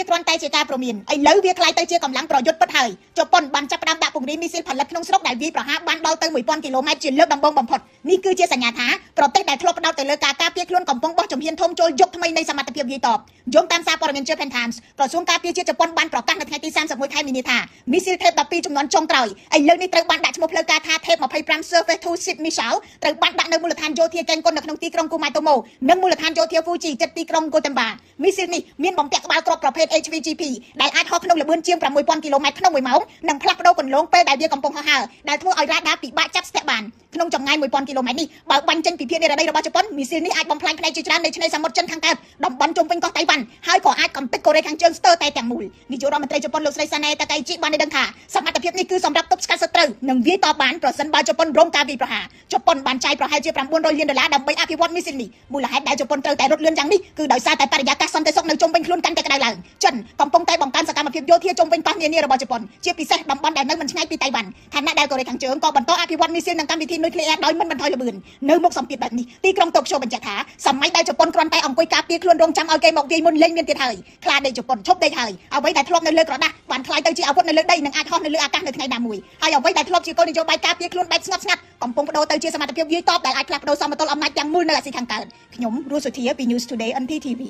គ្រាន់តែជាការព្រមានឥឡូវវាខ្លាយទៅជាកម្លាំងប្រយុទ្ធពិតហើយជប៉ុនបានចាប់ផ្ដើមដាក់ពង្រាយមីស៊ីលផលិតក្នុងស្រុកដែលវាយប្រហារបានដល់ទៅ 1000 គីឡូម៉ែត្រជាលើកដំបូងបំផុតនេះគឺជាសញ្ញាថាប្រទេសដែលធ្លាប់ផ្ដោតទៅលើការការពារខ្លួនកំពុងបោះជំហានធំចូលយុគថ្មីនៃសមត្ថភាពវាយតបយោងតាមសារព័ត៌មាន Japan Times ក្រសួងការពារជាតិជប៉ុនបានប្រកាសនៅថ្ងៃទី31ខែមីនាថាមីស៊ីលថេប12ចំនួនចុងក្រោយឥឡូវនេះត្រូវបានដាក់ឈ្មោះផ្លូវការថា ថេប25 Surface 2 Ship Missile ត្រូវបានដាក់នៅមូលដ្ឋានយោធាកេនគុននៅក្នុងទីក្រុង Kumamoto និងមូលដ្ឋានយោធា Fuji ជិតទីក្រុង Gotemba មីស៊ីលនេះមានបំពាក់ក្បាលគ្រាប់ប្រភេទ HVGP ដែលអាចហោះក្នុងល្បឿនជាង 6000 គីឡូម៉ែត្រក្នុង1ម៉ោងនិងផ្លាស់ប្ដូរគន្លងពេលដែលវាកំពុងហោះហើរដែលធ្វើឲ្យរ៉ាដាពិបាកចាប់ស្ទាក់បានក្នុងចម្ងាយ 1000 គីឡូម៉ែត្រនេះបើបាញ់ចេញពីភាគនិរតីរបស់ជប៉ុនមីស៊ីលនេះអាចបំផ្លាញផ្នែកជាច្រើននៃឆ្នេរសមុទ្រចិនខាងកើតតំបន់ជុំវិញកោះតៃវ៉ាន់ហើយក៏អាចកំទេចកូរ៉េខាងជើងស្ទើរតែទាំងមូលនាយករដ្ឋមន្ត្រីជប៉ុនលោកស្រីសាណេតាកៃជីបានដឹងថាសមត្ថភាពនេះគឺសម្រាប់ទប់ស្កាត់សត្រូវនិងវាយតបបានប្រសិនបើជប៉ុនរងការវាយប្រហារជប៉ុនបានចាយប្រហែលជា$900 លានដើម្បីអភិវឌ្ឍមីស៊ីលនេះមូលហេតុដែលជប៉ុនត្រូវតែរត់លឿនយ៉ាងនេះគឺដោយសារតែបរិយាកាសសន្តិសុខនៅជុំវិញខ្លួនកាន់តែក្តៅឡើងចិនកំពុងតែបង្កើនសកម្មភាពយោធាជុំវិញកោះនានារបស់ជប៉ុនជាពិសេសតំបន់ដែលនៅមិនឆ្ងាយពីតៃវ៉ាន់ខណៈដែលកូរ៉េខាងជើងក៏បន្តអភិវឌ្ឍមីស៊ីលនិងកម្មវិធីនុយក្លេអ៊ែរដោយមិនបន្ថយល្បឿននៅមុខសម្ពាធបែបនេះទីក្រុងតូក្យូបញ្ជាក់ថាសម័យដែលជប៉ុនគ្រាន់តែអង្គុយការពារខ្លួនរងចាំឲ្យគេមកវាយមុនលេងមានទៀតហើយខ្លាដេកជប៉ុនឈប់ដេកហើយអ្វីដែលធ្លាប់នៅលើក្រដាស់បានក្លាយទៅជាអាវុធនៅលើដីនិងអាចហោះនៅលើអាកាសនៅថ្ងៃណាមួយហើយអ្វីដែលធ្លាប់ជាគោលនយោបាយការពារខ្លួនបែបស្ងប់ស្ងាត់កំពុងបដូរទៅជាសមត្ថភាពវាយតបដែលអាចផ្លាស់ប្ដូរសមតុល្យអំណាចទាំងមូលនៅអាស៊ីខាងកើតខ្ញុំរស់សុធាពី News Today NTTV